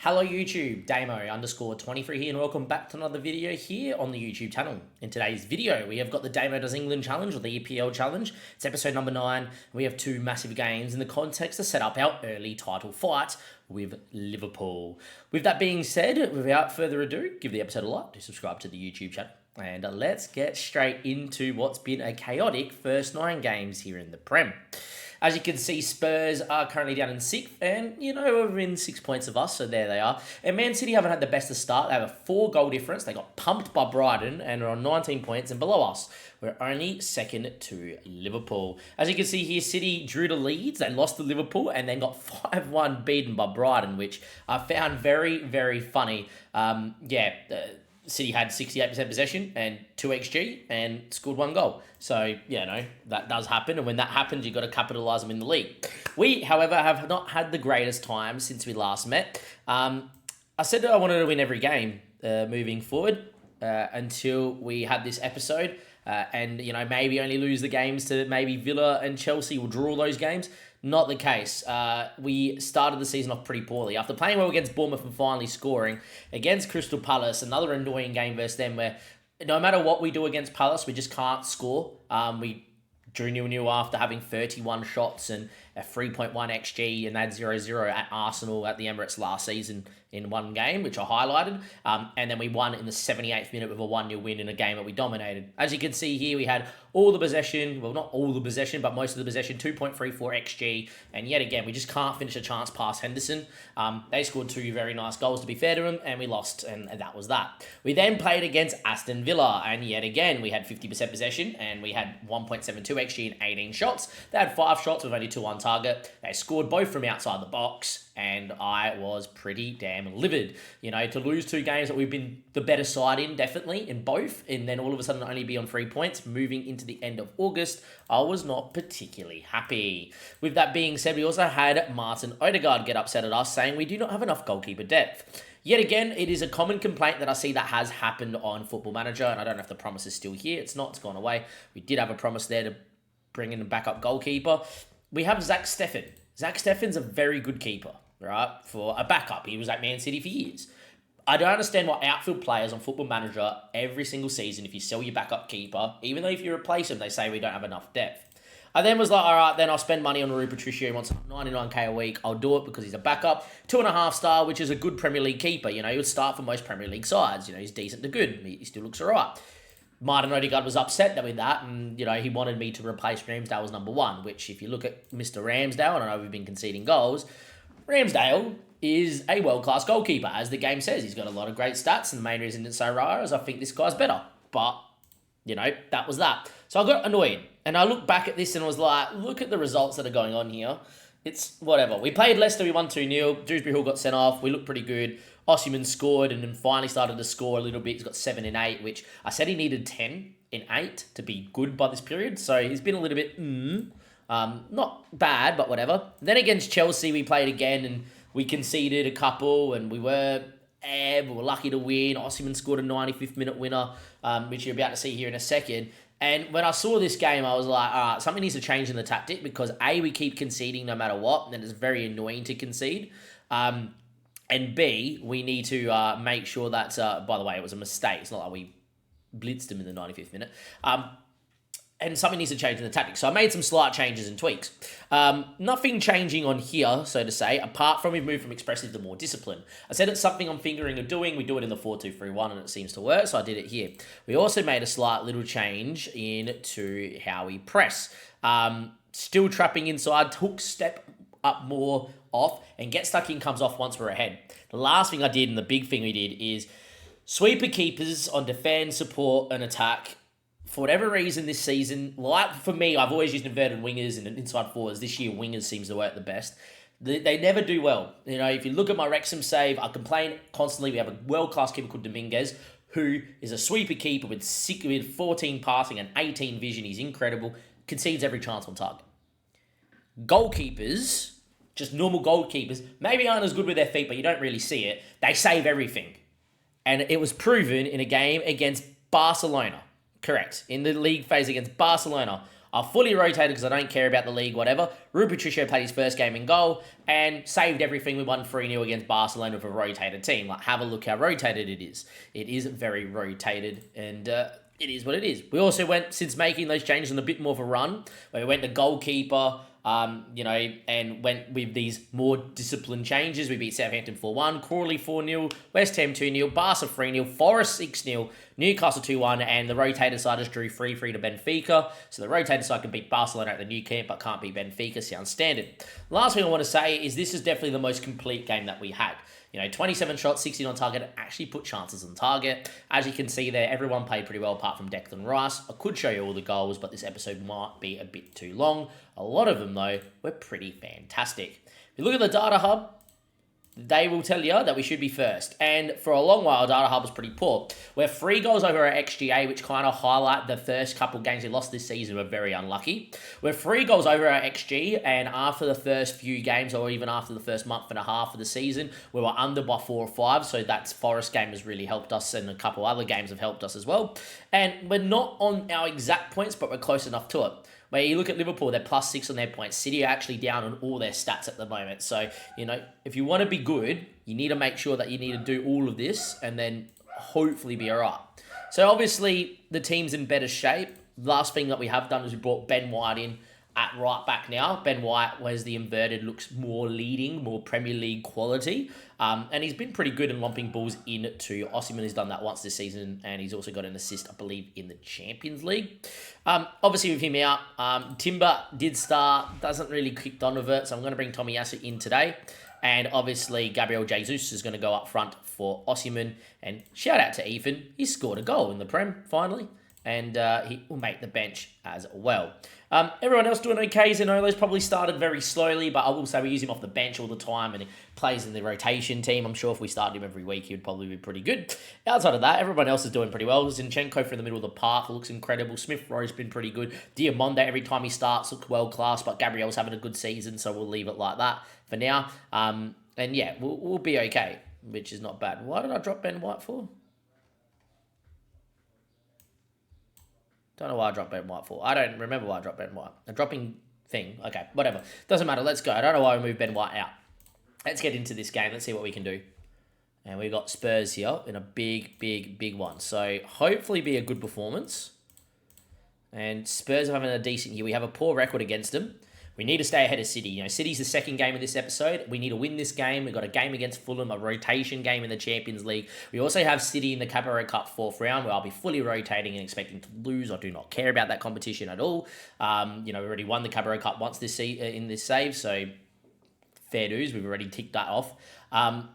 Hello YouTube, Damo_23 here and welcome back to another video here on the YouTube channel. In today's video, we have got the Damo Does England Challenge or the EPL Challenge. It's episode number 9. We have two massive games in the context to set up our early title fight with Liverpool. With that being said, without further ado, give the episode a like, do subscribe to the YouTube channel. And let's get straight into what's been a chaotic first 9 games here in the Prem. As you can see, Spurs are currently down in 6th, and, we're within 6 points of us, so there they are. And Man City haven't had the best of start. They have a 4-goal difference. They got pumped by Brighton and are on 19 points, and below us, we're only second to Liverpool. As you can see here, City drew to Leeds. They lost to Liverpool and then got 5-1 beaten by Brighton, which I found very, very funny. City had 68% possession and 2 XG and scored 1 goal. So, that does happen. And when that happens, you've got to capitalise them in the league. We, however, have not had the greatest time since we last met. I said that I wanted to win every game moving forward until we had this episode. Maybe only lose the games to maybe Villa and Chelsea will draw those games. Not the case. We started the season off pretty poorly. After playing well against Bournemouth and finally scoring against Crystal Palace, another annoying game versus them where no matter what we do against Palace, we just can't score. We drew 0-0 after having 31 shots and a 3.1 XG, and they had 0-0 at Arsenal at the Emirates last season in one game, which I highlighted. And then we won in the 78th minute with a 1-0 win in a game that we dominated. As you can see here, we had all the possession, well, not all the possession, but most of the possession, 2.34 XG. And yet again, we just can't finish a chance past Henderson. They scored 2 very nice goals, to be fair to them, and we lost, and that was that. We then played against Aston Villa, and yet again, we had 50% possession, and we had 1.72 XG and 18 shots. They had 5 shots with only 2 on target. They scored both from outside the box, and I was pretty damn livid. To lose 2 games that we've been the better side in, definitely, in both, and then all of a sudden only be on 3 points moving into the end of August, I was not particularly happy. With that being said, we also had Martin Odegaard get upset at us, saying we do not have enough goalkeeper depth. Yet again, it is a common complaint that I see that has happened on Football Manager, and I don't know if the promise is still here. It's not, it's gone away. We did have a promise there to bring in a backup goalkeeper. We have Zach Steffen. Zach Steffen's a very good keeper, right? For a backup. He was at Man City for years. I don't understand why outfield players on Football Manager every single season, if you sell your backup keeper, even though if you replace him, they say we don't have enough depth. I then was like, all right, then I'll spend money on Rui Patricio. He wants 99k a week. I'll do it because he's a backup. 2.5 star, which is a good Premier League keeper. He would start for most Premier League sides. He's decent to good. He still looks all right. Martin Odegaard was upset with that, and, he wanted me to replace Ramsdale as number 1, which if you look at Mr. Ramsdale, and I know we've been conceding goals, Ramsdale is a world-class goalkeeper. As the game says, he's got a lot of great stats, and the main reason it's so rare is I think this guy's better. But, that was that. So I got annoyed, and I looked back at this and was like, look at the results that are going on here. It's whatever. We played Leicester, we won 2-0. Dewsbury Hall got sent off. We looked pretty good. Osimhen scored and then finally started to score a little bit. He's got 7 in 8, which I said he needed 10 in 8 to be good by this period. So he's been a little bit, not bad, but whatever. Then against Chelsea, we played again and we conceded a couple and we were lucky to win. Osimhen scored a 95th minute winner, which you're about to see here in a second. And when I saw this game, I was like, all right, something needs to change in the tactic because A, we keep conceding no matter what, and then it's very annoying to concede. And B, we need to make sure that, by the way, it was a mistake. It's not like we blitzed him in the 95th minute. And something needs to change in the tactics. So I made some slight changes and tweaks. Nothing changing on here, so to say, apart from we've moved from expressive to more discipline. I said it's something I'm fingering or doing. We do it in the 4-2-3-1 and it seems to work, so I did it here. We also made a slight little change into how we press. Still trapping inside, hook step up more off, and get stuck in comes off once we're ahead. The last thing I did and the big thing we did is sweeper keepers on defend, support, and attack. For whatever reason this season, like for me, I've always used inverted wingers and inside forwards. This year, wingers seems to work the best. They never do well. If you look at my Wrexham save, I complain constantly. We have a world-class keeper called Dominguez, who is a sweeper keeper with 14 passing and 18 vision. He's incredible. Concedes every chance on target. Goalkeepers, just normal goalkeepers, maybe aren't as good with their feet, but you don't really see it. They save everything. And it was proven in a game against Barcelona. Correct. In the league phase against Barcelona, are fully rotated because I don't care about the league, whatever. Rui Patricio played his first game in goal and saved everything. We won 3-0 against Barcelona with a rotated team. Like, have a look how rotated it is. It is very rotated, and it is what it is. We also went, since making those changes, on a bit more of a run, where we went to goalkeeper, and went with these more disciplined changes. We beat Southampton 4-1, Crawley 4-0, West Ham 2-0, Barca 3-0, Forest 6-0, Newcastle 2-1, and the rotated side just drew 3-3 to Benfica. So the rotated side can beat Barcelona at the Nou Camp, but can't beat Benfica. Sounds standard. Last thing I want to say is this is definitely the most complete game that we had. 27 shots, 16 on target, and actually put chances on target. As you can see there, everyone played pretty well apart from Declan Rice. I could show you all the goals, but this episode might be a bit too long. A lot of them, though, were pretty fantastic. If you look at the data hub, they will tell you that we should be first. And for a long while, Data Hub was pretty poor. We're 3 goals over our XGA, which kind of highlight the first couple games we lost this season were very unlucky. We're 3 goals over our XG, and after the first few games, or even after the first month and a half of the season, we were under by 4 or 5, so that Forest game has really helped us, and a couple other games have helped us as well. And we're not on our exact points, but we're close enough to it. Where you look at Liverpool, they're +6 on their points. City are actually down on all their stats at the moment. So, if you want to be good, you need to make sure that you need to do all of this and then hopefully be all right. So, obviously, the team's in better shape. Last thing that we have done is we brought Ben White in at right back now. Ben White, whereas the inverted looks more leading, more Premier League quality. And he's been pretty good in lumping balls into Osimhen. He's done that once this season, and he's also got an assist, I believe, in the Champions League. Obviously, with him out, Timber did start, doesn't really kicked on with it, so I'm going to bring Tomiyasu in today. And obviously, Gabriel Jesus is going to go up front for Osimhen. And shout out to Ethan, he scored a goal in the Prem, finally. And he will make the bench as well. Everyone else doing okay. Zanolo's probably started very slowly, but I will say we use him off the bench all the time, and he plays in the rotation team. I'm sure if we started him every week, he would probably be pretty good. Outside of that, everyone else is doing pretty well. Zinchenko from the middle of the park looks incredible. Smith Rowe's been pretty good. Diamonde, every time he starts, looks world-class, but Gabriel's having a good season, so we'll leave it like that for now. And yeah, we'll be okay, which is not bad. Why did I drop Ben White for? Don't know why I dropped Ben White for. I don't remember why I dropped Ben White. A dropping thing. Okay, whatever. Doesn't matter. Let's go. I don't know why we moved Ben White out. Let's get into this game. Let's see what we can do. And we've got Spurs here in a big, big, big one. So hopefully be a good performance. And Spurs are having a decent year. We have a poor record against them. We need to stay ahead of City. City's the second game of this episode. We need to win this game. We've got a game against Fulham, a rotation game in the Champions League. We also have City in the Carabao Cup 4th round, where I'll be fully rotating and expecting to lose. I do not care about that competition at all. We already won the Carabao Cup once in this save, so fair dues. We've already ticked that off.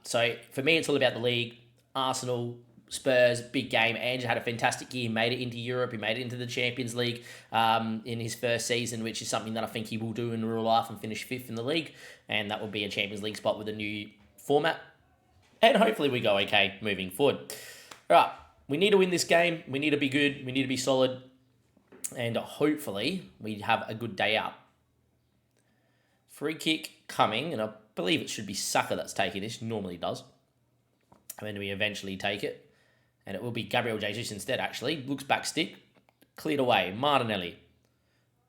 So for me, it's all about the league. Arsenal, Spurs, big game. Ange had a fantastic year. He made it into Europe. He made it into the Champions League in his first season, which is something that I think he will do in real life and finish 5th in the league. And that will be a Champions League spot with a new format. And hopefully we go okay moving forward. All right, we need to win this game. We need to be good. We need to be solid. And hopefully we have a good day out. Free kick coming, and I believe it should be Saka that's taking this. Normally does. And then we eventually take it. And it will be Gabriel Jesus instead, actually. Looks back stick. Cleared away. Martinelli.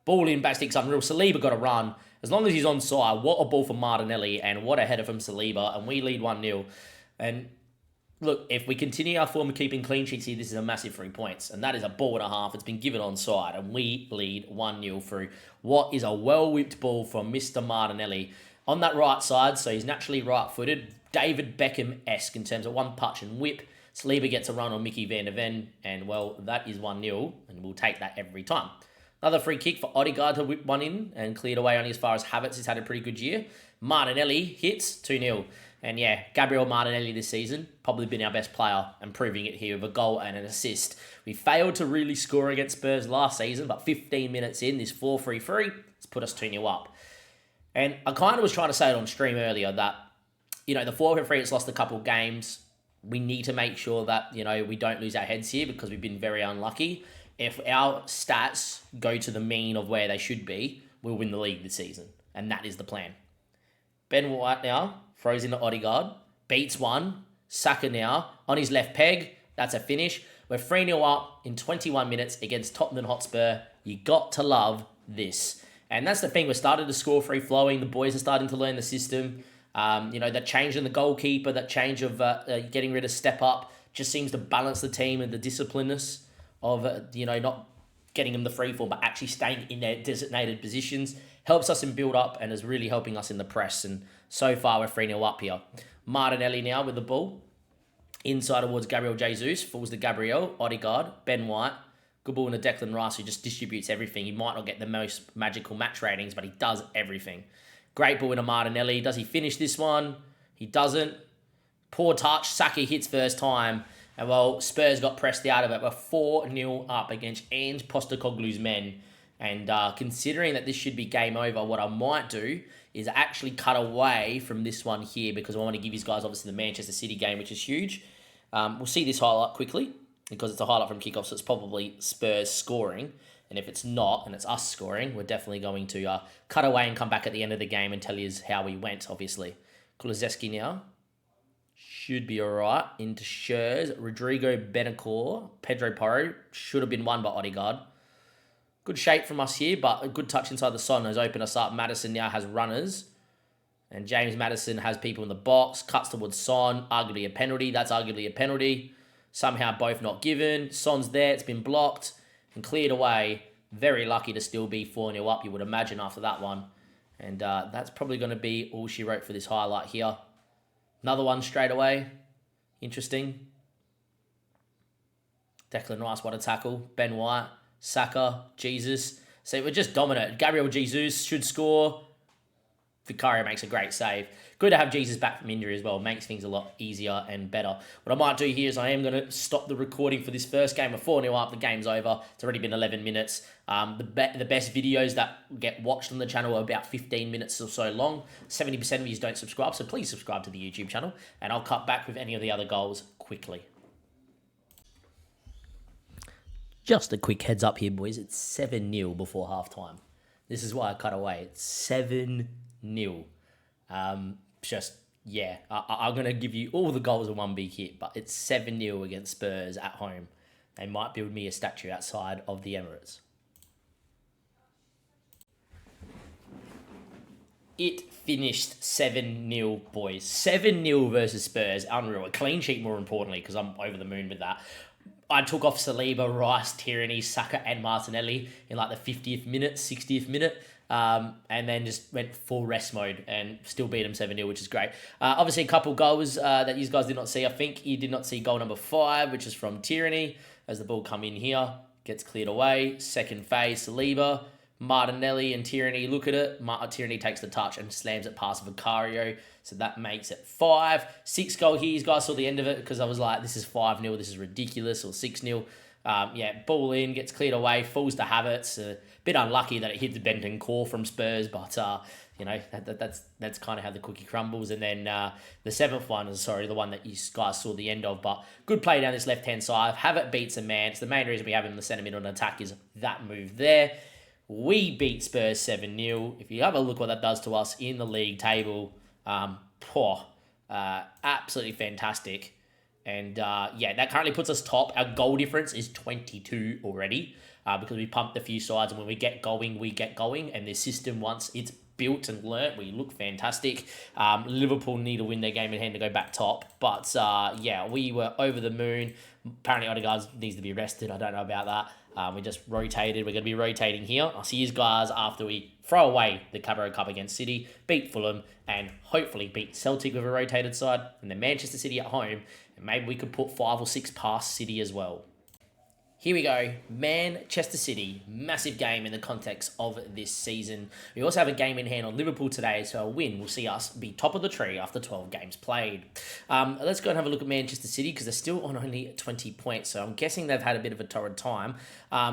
Ball in, back stick, something real. Saliba got a run. As long as he's onside, what a ball for Martinelli, and what a header from Saliba. And we lead 1-0. And look, if we continue our form of keeping clean sheets here, this is a massive 3 points. And that is a ball and a half. It's been given onside. And we lead 1-0 through what is a well-whipped ball from Mr. Martinelli on that right side. So he's naturally right-footed. David Beckham-esque in terms of one punch and whip. Saliba gets a run on Mickey van der Ven, and, well, that is 1-0, and we'll take that every time. Another free kick for Odegaard to whip one in and cleared away only as far as Havertz has had a pretty good year. Martinelli hits 2-0. And, yeah, Gabriel Martinelli this season, probably been our best player and proving it here with a goal and an assist. We failed to really score against Spurs last season, but 15 minutes in, this 4-3-3, it's put us 2-0 up. And I kind of was trying to say it on stream earlier that, the 4-3, it's lost a couple of games. We need to make sure that, we don't lose our heads here because we've been very unlucky. If our stats go to the mean of where they should be, we'll win the league this season. And that is the plan. Ben White now throws into Odegaard. Beats one. Saka now on his left peg. That's a finish. We're 3-0 up in 21 minutes against Tottenham Hotspur. You got to love this. And that's the thing. We're starting to score free flowing. The boys are starting to learn the system. That change in the goalkeeper, that change of getting rid of step up just seems to balance the team and the disciplineness of, not getting them the free fall, but actually staying in their designated positions. Helps us in build up and is really helping us in the press. And so far, we're 3-0 up here. Martinelli now with the ball. Inside towards Gabriel Jesus. Falls to Gabriel, Odegaard, Ben White. Good ball into Declan Rice, who just distributes everything. He might not get the most magical match ratings, but he does everything. Great ball into Martinelli. Does he finish this one? He doesn't. Poor touch. Saka hits first time. And, well, Spurs got pressed out of it. We're 4-0 up against Ange Postecoglou's men. And considering that this should be game over, what I might do is actually cut away from this one here because I want to give you guys, obviously, the Manchester City game, which is huge. We'll see this highlight quickly because it's a highlight from kickoff, so it's probably Spurs scoring. And if it's not, and it's us scoring, we're definitely going to cut away and come back at the end of the game and tell you how we went, obviously. Kulusevski now. Should be all right. Into Schurz. Rodrigo Benacore. Pedro Porro. Should have been won by Odegaard. Good shape from us here, but a good touch inside the Son has opened us up. Maddison now has runners. And James Maddison has people in the box. Cuts towards Son. Arguably a penalty. That's arguably a penalty. Somehow both not given. Son's there. It's been blocked and cleared away. Very lucky to still be 4-0 up, you would imagine, after that one. And that's probably going to be all she wrote for this highlight here. Another one straight away. Interesting. Declan Rice, what a tackle. Ben White, Saka, Jesus. So we're just dominant. Gabriel Jesus should score. Vicario makes a great save. Good to have Jesus back from injury as well. Makes things a lot easier and better. What I might do here is I am going to stop the recording for this first game. We're 4-0 up. The game's over. It's already been 11 minutes. The best videos that get watched on the channel are about 15 minutes or so long. 70% of you don't subscribe, so please subscribe to the YouTube channel. And I'll cut back with any of the other goals quickly. Just a quick heads up here, boys. It's 7-0 before halftime. This is why I cut away. It's 7-0. I'm going to give you all the goals in one big hit, but it's 7-0 against Spurs at home. They might build me a statue outside of the Emirates. It finished 7-0, boys. 7-0 versus Spurs. Unreal. A clean sheet, more importantly, because I'm over the moon with that. I took off Saliba, Rice, Tierney, Saka, and Martinelli in like the 50th minute, 60th minute. And then just went full rest mode and still beat them 7-0, which is great. Obviously, a couple goals that you guys did not see. I think you did not see goal number 5, which is from Tierney. As the ball come in here, gets cleared away. Second phase, Saliba, Martinelli, and Tierney look at it. Tierney takes the touch and slams it past Vicario. So that makes it 5. 6 goal here. You guys saw the end of it because I was like, this is 5-0. This is ridiculous. Or 6-0. Ball in, gets cleared away, falls to Havertz. A bit unlucky that it hit the Benton core from Spurs, but that's kind of how the cookie crumbles. And then the 7th one is the one that you guys saw the end of, but good play down this left-hand side. Havertz beats a man. It's the main reason we have him in the centre mid on attack is that move there. We beat Spurs 7-0. If you have a look what that does to us in the league table, absolutely fantastic. And that currently puts us top. Our goal difference is 22 already because we pumped a few sides. And when we get going, we get going. And the system, once it's built and learnt, we look fantastic. Liverpool need to win their game in hand to go back top. But we were over the moon. Apparently, Odegaard needs to be rested. I don't know about that. We just rotated. We're going to be rotating here. I'll see you guys after we throw away the Carabao Cup against City, beat Fulham, and hopefully beat Celtic with a rotated side, and then Manchester City at home, and maybe we could put 5 or 6 past City as well. Here we go, Manchester City, massive game in the context of this season. We also have a game in hand on Liverpool today, so a win will see us be top of the tree after 12 games played. Let's go and have a look at Manchester City because they're still on only 20 points, so I'm guessing they've had a bit of a torrid time.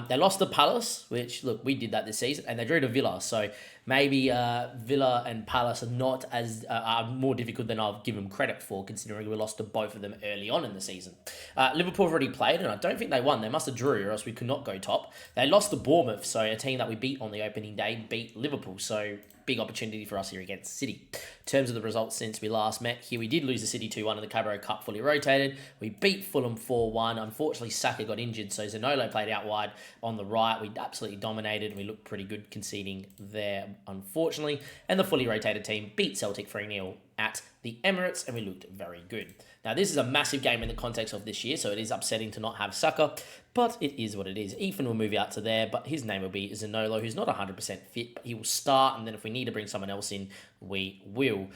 They lost to Palace, which, look, we did that this season, and they drew to Villa, so maybe Villa and Palace are not as are more difficult than I'll give them credit for, considering we lost to both of them early on in the season. Liverpool have already played, and I don't think they won. They must have drew, or else we could not go top. They lost to Bournemouth, so a team that we beat on the opening day beat Liverpool. So big opportunity for us here against City. In terms of the results since we last met, here we did lose the City 2-1 in the Carabao Cup fully rotated. We beat Fulham 4-1. Unfortunately, Saka got injured, so Zanolo played out wide on the right. We absolutely dominated, and we looked pretty good conceding there, unfortunately. And the fully rotated team beat Celtic 3-0 at the Emirates, and we looked very good. Now, this is a massive game in the context of this year, so it is upsetting to not have Saka, but it is what it is. Ethan will move out to there, but his name will be Zanolo, who's not 100% fit, but he will start, and then if we need to bring someone else in, we will.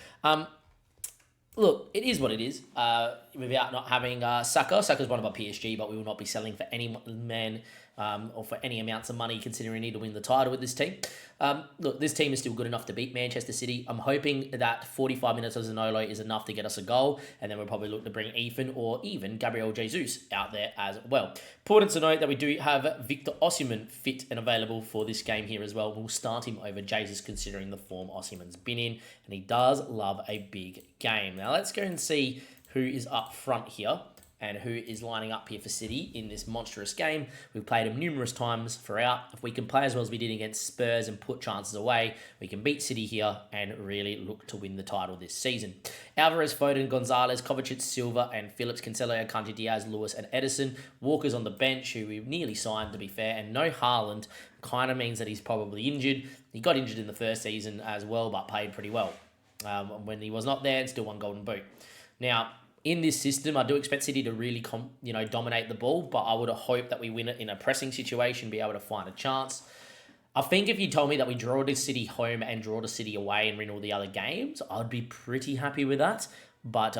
Look, it is what it is. Without not having Saka. Saka's one of our PSG, but we will not be selling for any man or for any amounts of money, considering we need to win the title with this team. Look, this team is still good enough to beat Manchester City. I'm hoping that 45 minutes of Zanolo is enough to get us a goal, and then we'll probably look to bring Ethan or even Gabriel Jesus out there as well. Important to note that we do have Victor Osimhen fit and available for this game here as well. We'll start him over Jesus, considering the form Osimhen's been in, and he does love a big game. Now, let's go and see who is up front here and who is lining up here for City in this monstrous game. We've played him numerous times throughout. If we can play as well as we did against Spurs and put chances away, we can beat City here and really look to win the title this season. Alvarez, Foden, Gonzalez, Kovacic, Silva, and Phillips, Cancelo, Akanji, Diaz, Lewis, and Edison. Walker's on the bench, who we've nearly signed, to be fair, and no Haaland kind of means that he's probably injured. He got injured in the first season as well, but played pretty well. When he was not there, and still won Golden Boot. Now, in this system, I do expect City to really dominate the ball, but I would hope that we win it in a pressing situation, be able to find a chance. I think if you told me that we draw to City home and draw to City away and win all the other games, I'd be pretty happy with that. But,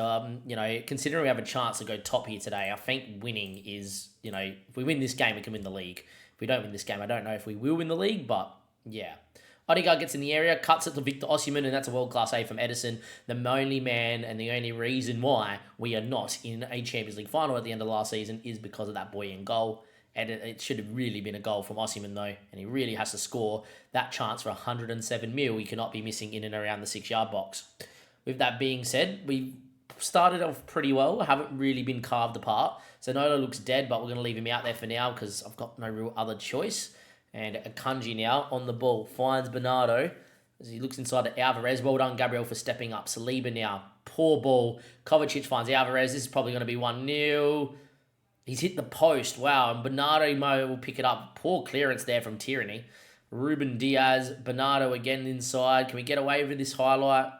considering we have a chance to go top here today, I think winning is, if we win this game, we can win the league. If we don't win this game, I don't know if we will win the league, but yeah. Odegaard gets in the area, cuts it to Victor Osimhen, and that's a world-class save from Edison. The only man and the only reason why we are not in a Champions League final at the end of last season is because of that boy in goal. And it should have really been a goal from Osimhen, though, and he really has to score that chance for 107 mil. He cannot be missing in and around the 6-yard box. With that being said, we started off pretty well, haven't really been carved apart. So Nola looks dead, but we're going to leave him out there for now because I've got no real other choice. And Akanji now on the ball finds Bernardo as he looks inside to Alvarez. Well done, Gabriel, for stepping up. Saliba now. Poor ball. Kovacic finds Alvarez. This is probably going to be 1-0. He's hit the post. Wow. And Bernardo will pick it up. Poor clearance there from Tierney. Ruben Diaz. Bernardo again inside. Can we get away with this highlight?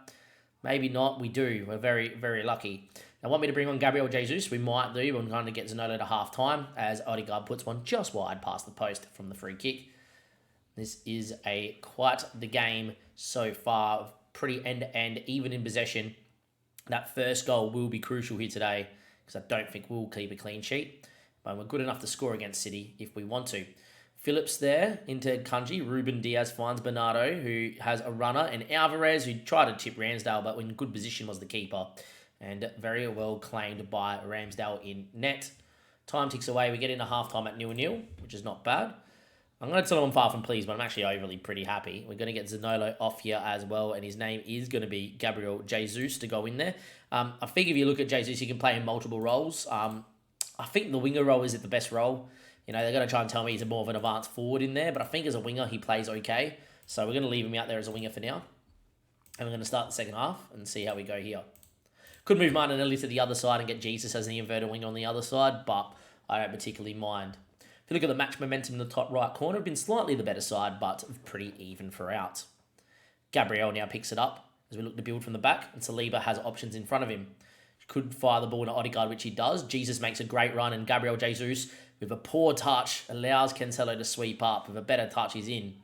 Maybe not. We do. We're very, very lucky. They want me to bring on Gabriel Jesus. We might do. We're going to get Zanolo to half-time as Odegaard puts one just wide past the post from the free kick. This is quite the game so far. Pretty end-to-end, even in possession. That first goal will be crucial here today because I don't think we'll keep a clean sheet. But we're good enough to score against City if we want to. Phillips there into Kanji. Ruben Diaz finds Bernardo, who has a runner. And Alvarez, who tried to tip Ramsdale, but in good position was the keeper. And very well claimed by Ramsdale in net. Time ticks away. We get into halftime at 0-0, which is not bad. I'm going to tell him far from pleased, but I'm actually overly pretty happy. We're going to get Zanolo off here as well, and his name is going to be Gabriel Jesus to go in there. I think if you look at Jesus, you can play in multiple roles. I think the winger role is the best role. They're going to try and tell me he's more of an advanced forward in there, but I think as a winger, he plays okay. So we're going to leave him out there as a winger for now. And we're going to start the second half and see how we go here. Could move Martinelli to the other side and get Jesus as the inverted wing on the other side, but I don't particularly mind. If you look at the match momentum in the top right corner, we've been slightly the better side, but pretty even throughout. Gabriel now picks it up as we look to build from the back, and Saliba has options in front of him. He could fire the ball to Odegaard, which he does. Jesus makes a great run, and Gabriel Jesus, with a poor touch, allows Cancelo to sweep up. With a better touch, he's in.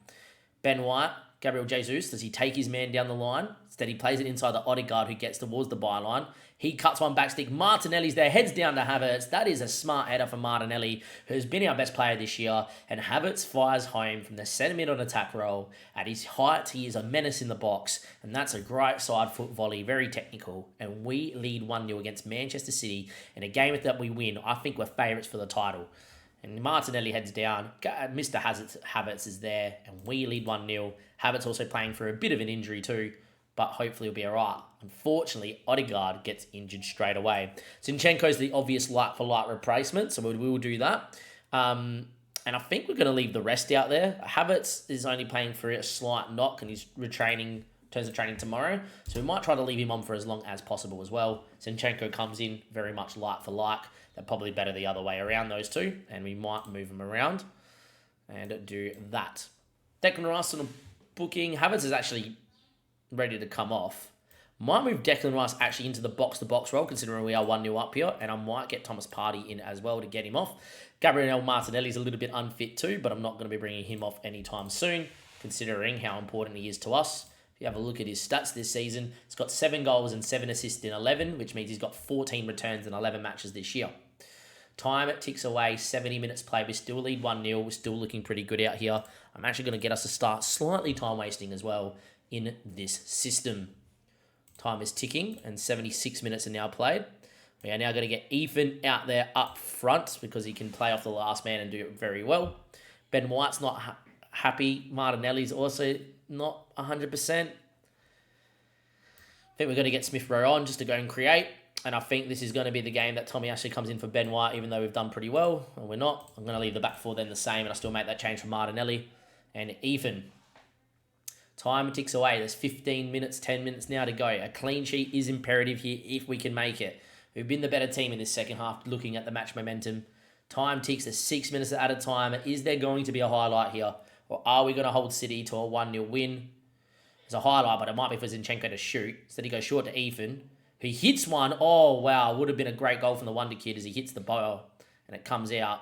Ben White, Gabriel Jesus, does he take his man down the line? Instead, he plays it inside the Odegaard, who gets towards the byline. He cuts one back stick. Martinelli's there, heads down to Havertz. That is a smart header for Martinelli, who's been our best player this year. And Havertz fires home from the centre-mid on attack roll. At his height, he is a menace in the box. And that's a great side foot volley, very technical. And we lead 1-0 against Manchester City. In a game that we win, I think we're favourites for the title. And Martinelli heads down. Mr. Havertz is there. And we lead 1-0. Havertz also playing for a bit of an injury too. But hopefully he'll be all right. Unfortunately, Odegaard gets injured straight away. Zinchenko's the obvious like-for-like replacement, so we will do that. and I think we're going to leave the rest out there. Havertz is only playing for a slight knock, and he's retraining, turns to training tomorrow. So we might try to leave him on for as long as possible as well. Zinchenko comes in very much like for like. They're probably better the other way around, those two, and we might move them around and do that. Declan Rice on a booking. Havertz is actually ready to come off. Might move Declan Rice actually into the box-to-box role, considering we are 1-0 up here, and I might get Thomas Partey in as well to get him off. Gabriel Martinelli's a little bit unfit too, but I'm not going to be bringing him off anytime soon, considering how important he is to us. If you have a look at his stats this season, he's got 7 goals and 7 assists in 11, which means he's got 14 returns in 11 matches this year. Time ticks away, 70 minutes played. We still lead 1-0. We're still looking pretty good out here. I'm actually going to get us to start slightly time wasting as well in this system. Time is ticking and 76 minutes are now played. We are now going to get Ethan out there up front because he can play off the last man and do it very well. Ben White's not happy. Martinelli's also not 100%. I think we're going to get Smith Rowe on just to go and create. And I think this is going to be the game that Tommy Ashley comes in for Ben White, even though we've done pretty well. And we're not. I'm going to leave the back four then the same, and I still make that change for Martinelli and Ethan. Time ticks away. There's 15 minutes, 10 minutes now to go. A clean sheet is imperative here if we can make it. We've been the better team in this second half, looking at the match momentum. Time ticks. There's 6 minutes at a time. Is there going to be a highlight here? Or are we going to hold City to a 1-0 win? There's a highlight, but it might be for Zinchenko to shoot. So he goes short to Ethan. He hits one. Oh, wow. Would have been a great goal from the Wonder Kid as he hits the ball and it comes out.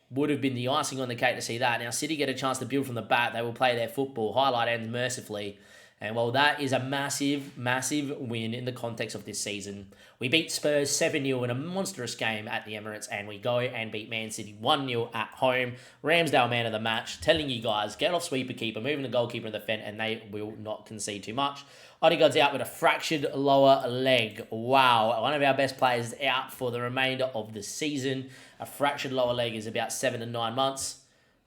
Would have been the icing on the cake to see that. Now, City get a chance to build from the bat. They will play their football. Highlight ends mercifully. And, well, that is a massive, massive win in the context of this season. We beat Spurs 7-0 in a monstrous game at the Emirates, and we go and beat Man City 1-0 at home. Ramsdale man of the match, telling you guys, get off sweeper keeper, moving the goalkeeper in the fence, and they will not concede too much. Odegaard's out with a fractured lower leg. Wow, one of our best players is out for the remainder of the season. A fractured lower leg is about 7 to 9 months.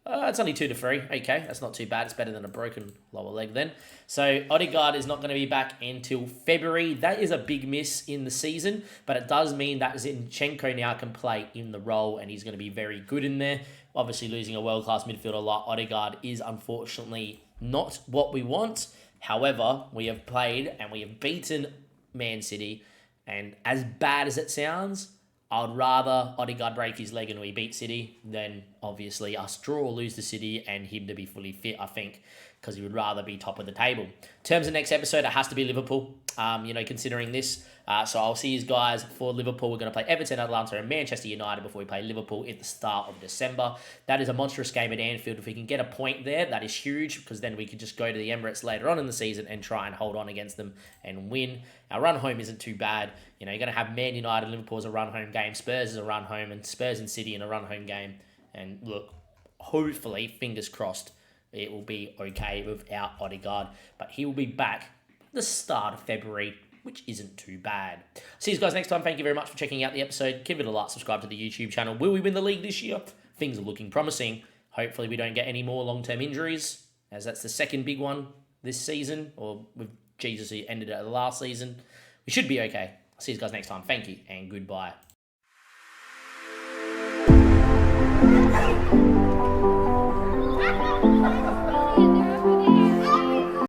It's only 2 to 3. Okay, that's not too bad. It's better than a broken lower leg then. So Odegaard is not going to be back until February. That is a big miss in the season, but it does mean that Zinchenko now can play in the role, and he's going to be very good in there. Obviously, losing a world-class midfielder like Odegaard is unfortunately not what we want. However, we have played and we have beaten Man City, and as bad as it sounds, I'd rather Odegaard break his leg and we beat City than obviously us draw or lose to City and him to be fully fit, I think, because he would rather be top of the table. In terms of next episode, it has to be Liverpool, considering this. So I'll see you guys for Liverpool. We're going to play Everton, Atlanta, and Manchester United before we play Liverpool at the start of December. That is a monstrous game at Anfield. If we can get a point there, that is huge, because then we could just go to the Emirates later on in the season and try and hold on against them and win. Our run home isn't too bad. You're going to have Man United, Liverpool as a run home game, Spurs as a run home, and Spurs and City in a run home game. And look, hopefully, fingers crossed, it will be okay without Odegaard. But he will be back at the start of February, which isn't too bad. See you guys next time. Thank you very much for checking out the episode. Give it a like, subscribe to the YouTube channel. Will we win the league this year? Things are looking promising. Hopefully we don't get any more long-term injuries, as that's the second big one this season, or with Jesus who ended it the last season. We should be okay. See you guys next time. Thank you and goodbye.